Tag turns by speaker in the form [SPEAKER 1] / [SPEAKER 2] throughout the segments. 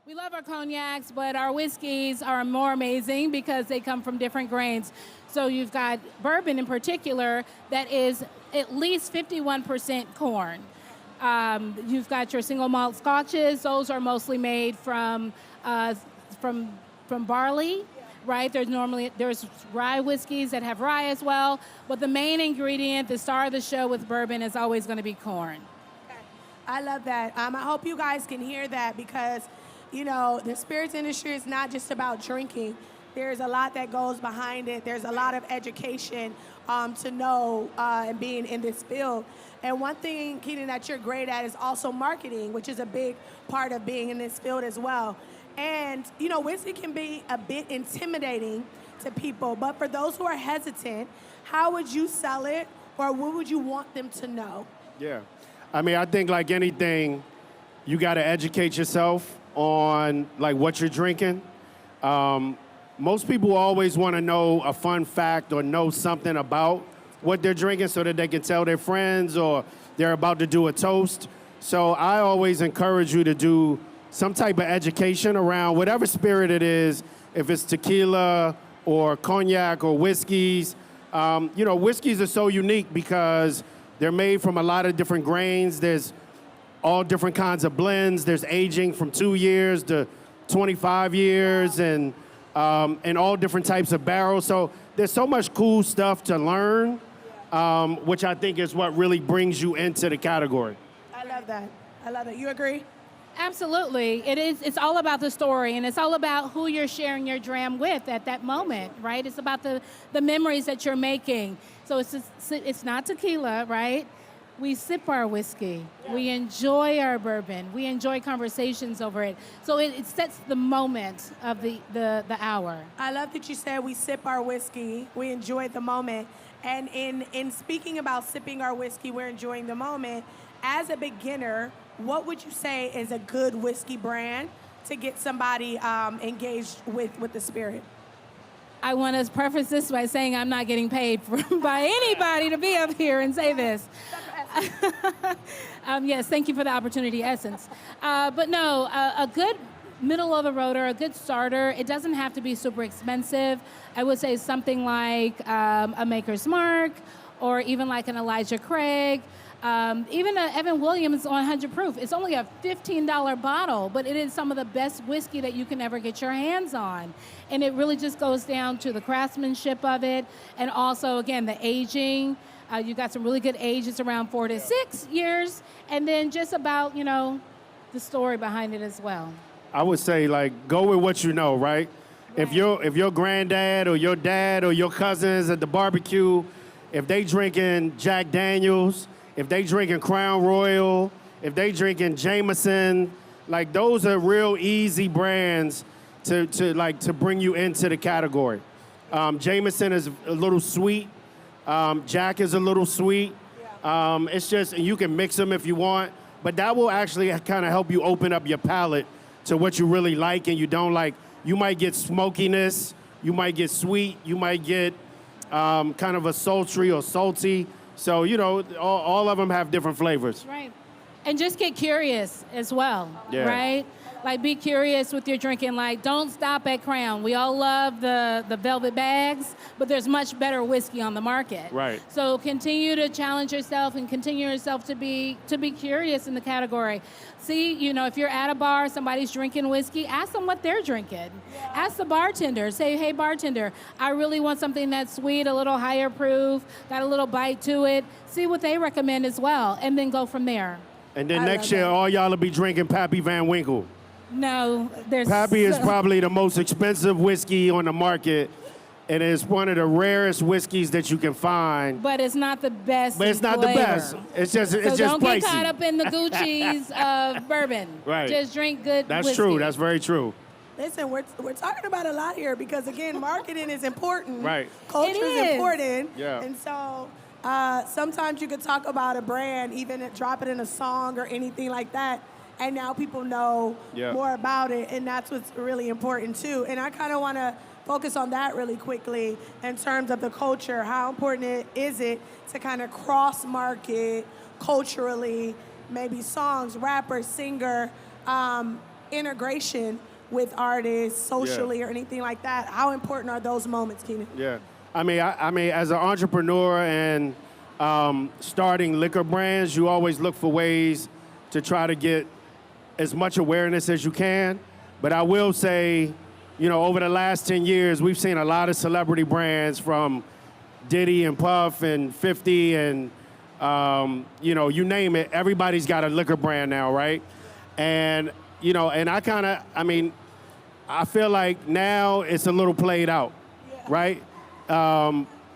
[SPEAKER 1] We love our cognacs, but our whiskeys are more amazing because they come from different grains. So you've got bourbon in particular that is at least 51% corn. You've got your single malt scotches; those are mostly made from barley, right? There's rye whiskeys that have rye as well, but the main ingredient, the star of the show with bourbon, is always going to be corn.
[SPEAKER 2] I love that. I hope you guys can hear that because, you know, the spirits industry is not just about drinking. There's a lot that goes behind it. There's a lot of education to know and being in this field. And one thing, Keenan, that you're great at is also marketing, which is a big part of being in this field as well. And, you know, whiskey can be a bit intimidating to people, but for those who are hesitant, how would you sell it or what would you want them to know?
[SPEAKER 3] Yeah. I mean, I think like anything, you got to educate yourself on like what you're drinking. Most people always want to know a fun fact or know something about what they're drinking so that they can tell their friends or they're about to do a toast. So I always encourage you to do some type of education around whatever spirit it is, if it's tequila or cognac or whiskeys. You know, whiskeys are so unique because they're made from a lot of different grains. There's all different kinds of blends. There's aging from 2 years to 25 years and all different types of barrels. So there's so much cool stuff to learn, which I think is what really brings you into the category.
[SPEAKER 2] I love that. I love it. You agree?
[SPEAKER 1] Absolutely. It's all about the story, and it's all about who you're sharing your dram with at that moment, right? It's about the memories that you're making. So it's not tequila, right? We sip our whiskey. Yeah. We enjoy our bourbon. We enjoy conversations over it. So it sets the moment of the hour.
[SPEAKER 2] I love that you said we sip our whiskey. We enjoy the moment. And in speaking about sipping our whiskey, we're enjoying the moment. As a beginner, what would you say is a good whiskey brand to get somebody engaged with the spirit?
[SPEAKER 1] I want to preface this by saying I'm not getting paid by anybody to be up here and say this. Yes, thank you for the opportunity, Essence. But no, a good middle of the roader, a good starter, it doesn't have to be super expensive. I would say something like a Maker's Mark or even like an Elijah Craig. Even an Evan Williams 100 proof. It's only a $15 bottle, but it is some of the best whiskey that you can ever get your hands on. And it really just goes down to the craftsmanship of it. And also, again, the aging. You got some really good ages around 4 to 6 years. And then just about, you know, the story behind it as well.
[SPEAKER 3] I would say, like, go with what you know, right? If your granddad or your dad or your cousins at the barbecue, if they drinking Jack Daniels, if they drinking Crown Royal, if they drinking Jameson, like those are real easy brands to bring you into the category. Jameson is a little sweet. Jack is a little sweet. It's just, you can mix them if you want, but that will actually kind of help you open up your palate to what you really like and you don't like. You might get smokiness, you might get sweet, you might get kind of a sultry or salty. So, you know, all of them have different flavors.
[SPEAKER 1] Right. And just get curious as well, right? Like, be curious with your drinking. Like, don't stop at Crown. We all love the velvet bags, but there's much better whiskey on the market.
[SPEAKER 3] Right.
[SPEAKER 1] So continue to challenge yourself and continue yourself to be curious in the category. See, you know, if you're at a bar, somebody's drinking whiskey, ask them what they're drinking. Yeah. Ask the bartender. Say, hey, bartender, I really want something that's sweet, a little higher proof, got a little bite to it. See what they recommend as well, and then go from there.
[SPEAKER 3] And then next year, all y'all will be drinking Pappy Van Winkle.
[SPEAKER 1] No, there's...
[SPEAKER 3] Pappy is probably the most expensive whiskey on the market. It is one of the rarest whiskeys that you can find.
[SPEAKER 1] But it's not the best.
[SPEAKER 3] But it's not the best. It's just pricey.
[SPEAKER 1] So don't get caught up in the Gucci's of bourbon.
[SPEAKER 3] Right.
[SPEAKER 1] Just drink good
[SPEAKER 3] That's
[SPEAKER 1] whiskey.
[SPEAKER 3] true. That's very true.
[SPEAKER 2] Listen, we're talking about a lot here because, again, marketing is important.
[SPEAKER 3] Right.
[SPEAKER 2] Culture is important.
[SPEAKER 3] Yeah.
[SPEAKER 2] And so sometimes you could talk about a brand, even drop it in a song or anything like that, and now people know more about it, and that's what's really important, too. And I kind of want to focus on that really quickly in terms of the culture. How important is it to kind of cross-market culturally, maybe songs, rapper, singer, integration with artists socially or anything like that. How important are those moments, Keenan?
[SPEAKER 3] Yeah. I mean, as an entrepreneur and starting liquor brands, you always look for ways to try to get as much awareness as you can. But I will say, over the last 10 years, we've seen a lot of celebrity brands from Diddy and Puff and 50 and, you name it. Everybody's got a liquor brand now, right? And, and I feel like now it's a little played out, right?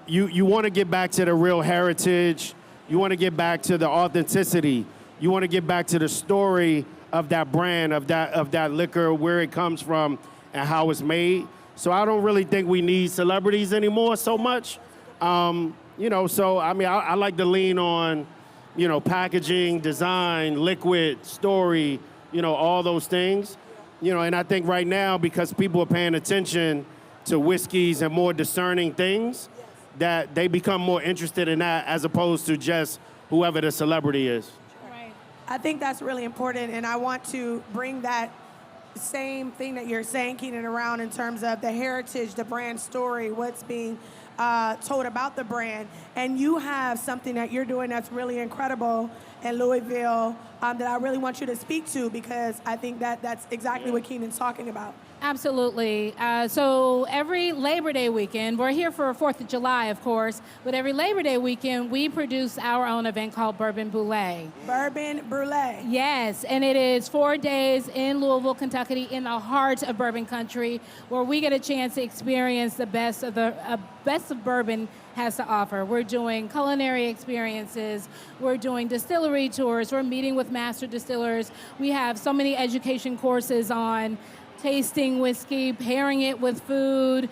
[SPEAKER 3] You want to get back to the real heritage. You want to get back to the authenticity. You want to get back to the story of that brand, of that liquor, where it comes from and how it's made. So I don't really think we need celebrities anymore so much. I like to lean on, packaging, design, liquid, story, all those things. And I think right now, because people are paying attention to whiskeys and more discerning things, that they become more interested in that as opposed to just whoever the celebrity is.
[SPEAKER 2] Right. I think that's really important, and I want to bring that same thing that you're saying, Keenan, around in terms of the heritage, the brand story, what's being told about the brand. And you have something that you're doing that's really incredible in Louisville that I really want you to speak to, because I think that that's exactly what Keenan's talking about.
[SPEAKER 1] Absolutely. So every Labor Day weekend, we're here for 4th of July, of course, but every Labor Day weekend, we produce our own event called Bourbon Brûlée.
[SPEAKER 2] Bourbon Brûlée.
[SPEAKER 1] Yes, and it is 4 days in Louisville, Kentucky, in the heart of bourbon country, where we get a chance to experience the best of bourbon has to offer. We're doing culinary experiences, we're doing distillery tours, we're meeting with master distillers. We have so many education courses on tasting whiskey, pairing it with food,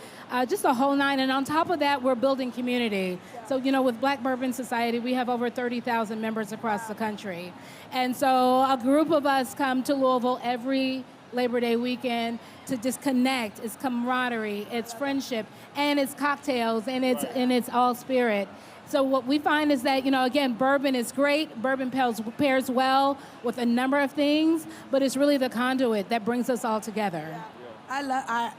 [SPEAKER 1] just a whole nine. And on top of that, we're building community. So, with Black Bourbon Society, we have over 30,000 members across the country. And so a group of us come to Louisville every Labor Day weekend to just connect. It's camaraderie, it's friendship, and it's cocktails, and it's all spirit. So what we find is that, again, bourbon is great. Bourbon pairs well with a number of things, but it's really the conduit that brings us all together.
[SPEAKER 2] I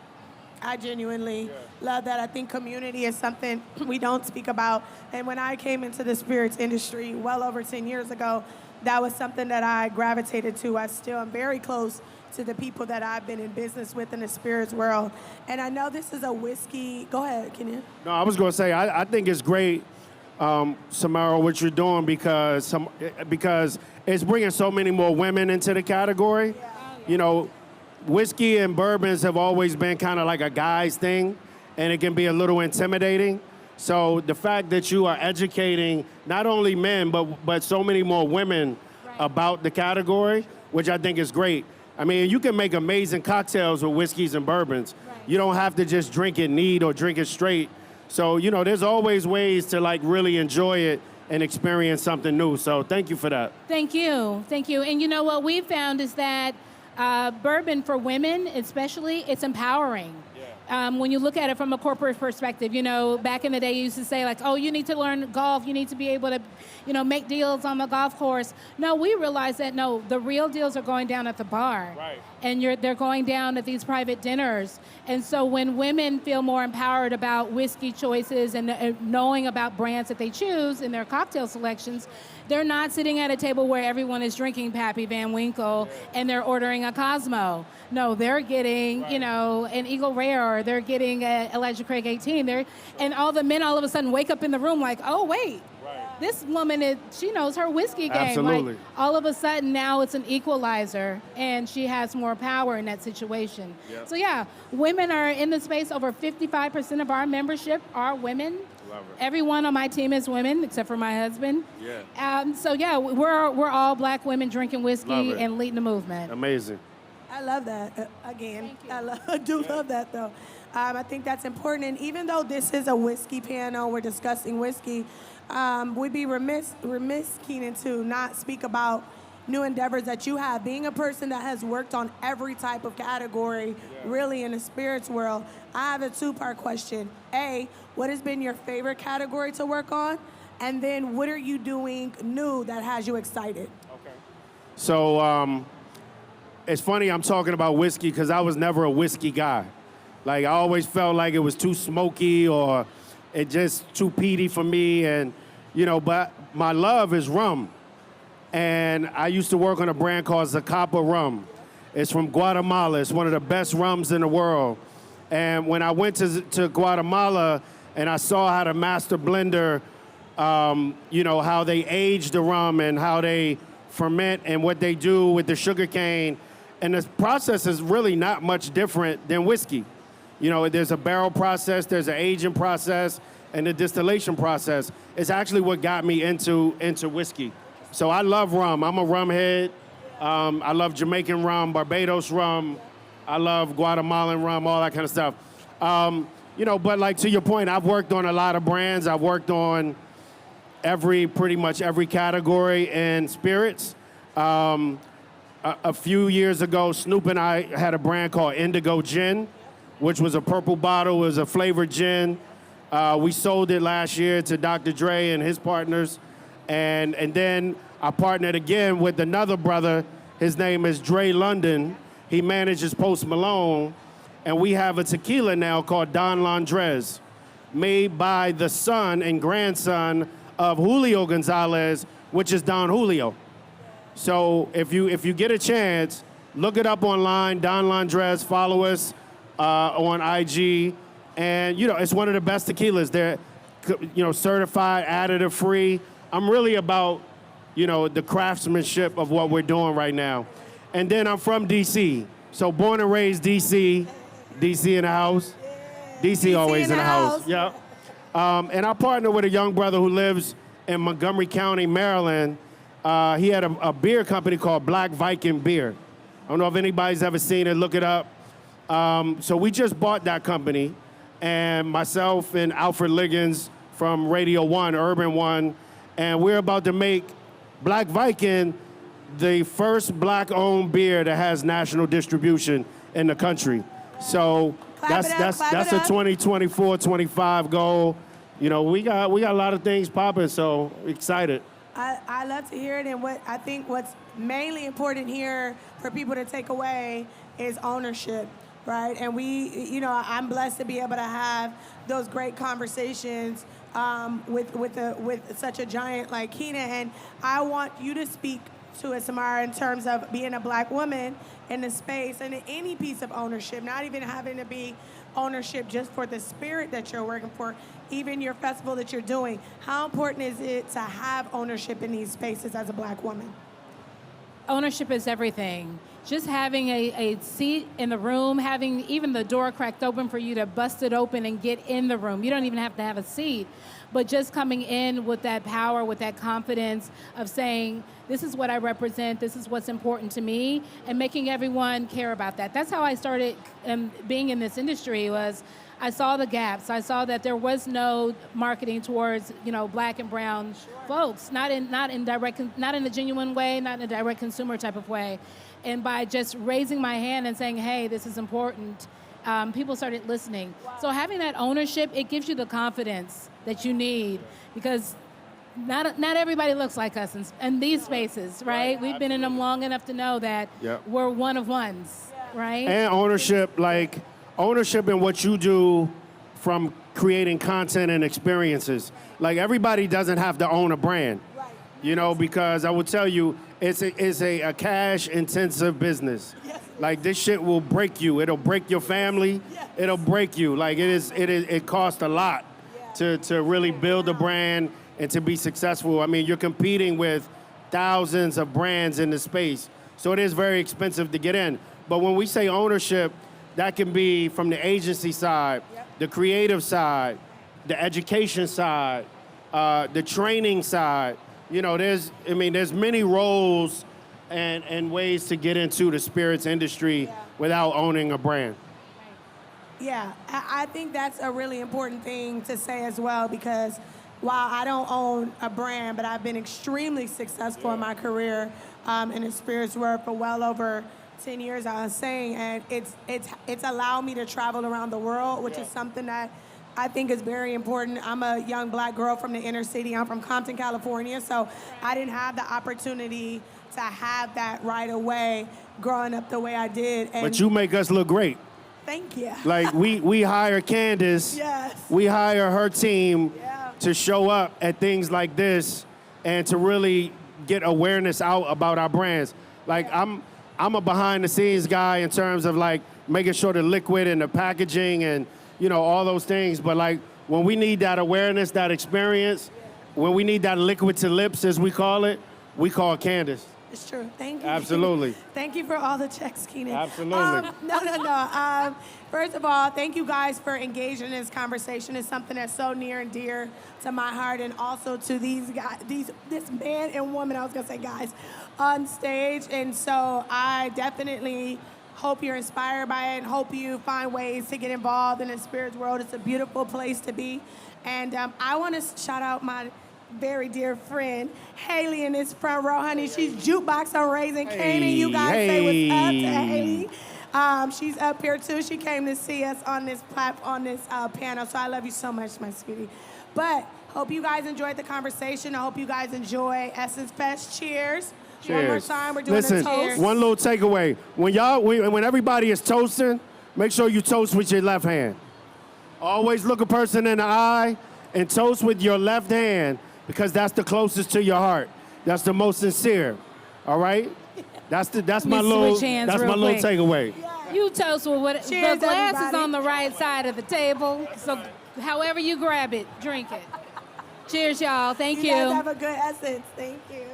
[SPEAKER 2] genuinely love that. I think community is something we don't speak about. And when I came into the spirits industry well over 10 years ago, that was something that I gravitated to. I still am very close to the people that I've been in business with in the spirits world. And I know this is a whiskey. Go ahead, Kenya.
[SPEAKER 3] No, I was going to say, I think it's great, Samara, what you're doing, because it's bringing so many more women into the category. Whiskey and bourbons have always been kind of like a guy's thing, and it can be a little intimidating. So the fact that you are educating not only men, but so many more women about the category, which I think is great. I mean, you can make amazing cocktails with whiskeys and bourbons. You don't have to just drink it neat or drink it straight. So, there's always ways to really enjoy it and experience something new. So thank you for that.
[SPEAKER 1] Thank you. And what we found is that bourbon for women, especially, it's empowering. When you look at it from a corporate perspective, back in the day you used to say you need to learn golf, you need to be able to, make deals on the golf course. No, we realized that the real deals are going down at the bar. Right. And they're going down at these private dinners. And so when women feel more empowered about whiskey choices and knowing about brands that they choose in their cocktail selections, they're not sitting at a table where everyone is drinking Pappy Van Winkle and they're ordering a Cosmo. No, they're getting, an Eagle Rare, they're getting a Elijah Craig 18. And all the men all of a sudden wake up in the room like, oh, wait, this woman, she knows her whiskey game.
[SPEAKER 3] Absolutely.
[SPEAKER 1] All of a sudden now it's an equalizer and she has more power in that situation. Yep. So women are in the space. Over 55% of our membership are women. Everyone on my team is women, except for my husband. We're all Black women drinking whiskey and leading the movement.
[SPEAKER 3] Amazing.
[SPEAKER 2] I love that. Again, I do love that, though. I think that's important. And even though this is a whiskey panel, we're discussing whiskey, we'd be remiss, Keenan, to not speak about new endeavors that you have. Being a person that has worked on every type of category, really, in the spirits world, I have a two-part question. A, what has been your favorite category to work on? And then what are you doing new that has you excited?
[SPEAKER 3] Okay. So it's funny I'm talking about whiskey because I was never a whiskey guy. Like, I always felt like it was too smoky or it just too peaty for me. And, but my love is rum. And I used to work on a brand called Zacapa Rum. It's from Guatemala. It's one of the best rums in the world. And when I went to Guatemala and I saw how the master blender, how they age the rum and how they ferment and what they do with the sugar cane, and the process is really not much different than whiskey. There's a barrel process, there's an aging process, and a distillation process. It's actually what got me into whiskey. So I love rum. I'm a rum head. I love Jamaican rum, Barbados rum. I love Guatemalan rum, all that kind of stuff. But like to your point, I've worked on a lot of brands. I've worked on pretty much every category in spirits. A few years ago, Snoop and I had a brand called Indigo Gin, which was a purple bottle. It was a flavored gin. We sold it last year to Dr. Dre and his partners. And then I partnered again with another brother. His name is Dre London. He manages Post Malone. And we have a tequila now called Don Londres, made by the son and grandson of Julio Gonzalez, which is Don Julio. So if you get a chance, look it up online, Don Londres, follow us on IG. And, it's one of the best tequilas. They're, certified, additive free. I'm really about, the craftsmanship of what we're doing right now. And then I'm from D.C., so born and raised D.C., D.C. in the house. D.C. always in the house. Yeah. And I partner with a young brother who lives in Montgomery County, Maryland. He had a beer company called Black Viking Beer. I don't know if anybody's ever seen it, look it up. So we just bought that company, and myself and Alfred Liggins from Radio 1, Urban 1, and we're about to make Black Viking the first black-owned beer that has national distribution in the country. So that's a 2024-25 goal. We got a lot of things popping, so excited.
[SPEAKER 2] I love to hear it, and what's mainly important here for people to take away is ownership, right? And I'm blessed to be able to have those great conversations with such a giant like Keenan, and I want you to speak to it, Samara, in terms of being a black woman in the space and in any piece of ownership, not even having to be ownership just for the spirit that you're working for, even your festival that you're doing. How important is it to have ownership in these spaces as a black woman?
[SPEAKER 1] Ownership is everything. Just having a seat in the room, having even the door cracked open for you to bust it open and get in the room. You don't even have to have a seat, but just coming in with that power, with that confidence of saying, this is what I represent, this is what's important to me, and making everyone care about that. That's how I started being in this industry. Was I saw the gaps. I saw that there was no marketing towards, black and brown folks, not in a genuine way, not in a direct consumer type of way. And by just raising my hand and saying, hey, this is important, people started listening. Wow. So having that ownership, it gives you the confidence that you need, because not everybody looks like us in these spaces, right? We've been in them long enough to know that we're one of ones, right?
[SPEAKER 3] And ownership in what you do, from creating content and experiences. Like, everybody doesn't have to own a brand, because I will tell you, it's a cash-intensive business. Yes. Like, this shit will break you. It'll break your family. Yes. It'll break you. Like, it costs a lot to really build a brand and to be successful. I mean, you're competing with thousands of brands in the space, so it is very expensive to get in. But when we say ownership, that can be from the agency side, the creative side, the education side, the training side. There's many roles and ways to get into the spirits industry without owning a brand.
[SPEAKER 2] Yeah, I think that's a really important thing to say as well, because while I don't own a brand, but I've been extremely successful in my career in the spirits world for well over 10 years, I was saying, and it's allowed me to travel around the world, which is something that I think is very important. I'm a young black girl from the inner city. I'm from Compton, California, so I didn't have the opportunity to have that right away growing up the way I did. And
[SPEAKER 3] But you make us look great.
[SPEAKER 2] thank you.
[SPEAKER 3] Like we hire Candace,
[SPEAKER 2] Yes.
[SPEAKER 3] we hire her team
[SPEAKER 2] Yeah.
[SPEAKER 3] to show up at things like this and to really get awareness out about our brands. Like I'm a behind the scenes guy in terms of like making sure the liquid and the packaging and all those things. But like when we need that awareness, that experience, when we need that liquid to lips as we call it, we call Candace.
[SPEAKER 2] It's true. Thank you.
[SPEAKER 3] Absolutely.
[SPEAKER 2] Thank you for all the checks, Keenan.
[SPEAKER 3] Absolutely.
[SPEAKER 2] No. First of all, thank you guys for engaging in this conversation. It's something that's so near and dear to my heart, and also to these guys, this man and woman. I was gonna say guys on stage, and so I definitely hope you're inspired by it, and hope you find ways to get involved in the spirits world. It's a beautiful place to be, and I want to shout out my very dear friend Haley in this front row, honey. She's jukebox on Raising Canaan. You guys say what's up to Haley. She's up here too. She came to see us on this panel. So I love you so much, my sweetie. But hope you guys enjoyed the conversation. I hope you guys enjoy Essence Fest. Cheers.
[SPEAKER 3] Cheers.
[SPEAKER 2] One more time. We're doing
[SPEAKER 3] Listen,
[SPEAKER 2] a toast.
[SPEAKER 3] one little takeaway. When everybody is toasting, make sure you toast with your left hand. Always look a person in the eye and toast with your left hand, because that's the closest to your heart. That's the most sincere. All right? That's my little takeaway.
[SPEAKER 1] You toast with what
[SPEAKER 2] Cheers,
[SPEAKER 1] the glass is
[SPEAKER 2] everybody.
[SPEAKER 1] on the right side of the table. So however you grab it, drink it. Cheers, y'all. Thank
[SPEAKER 2] You guys have a good Essence. Thank you.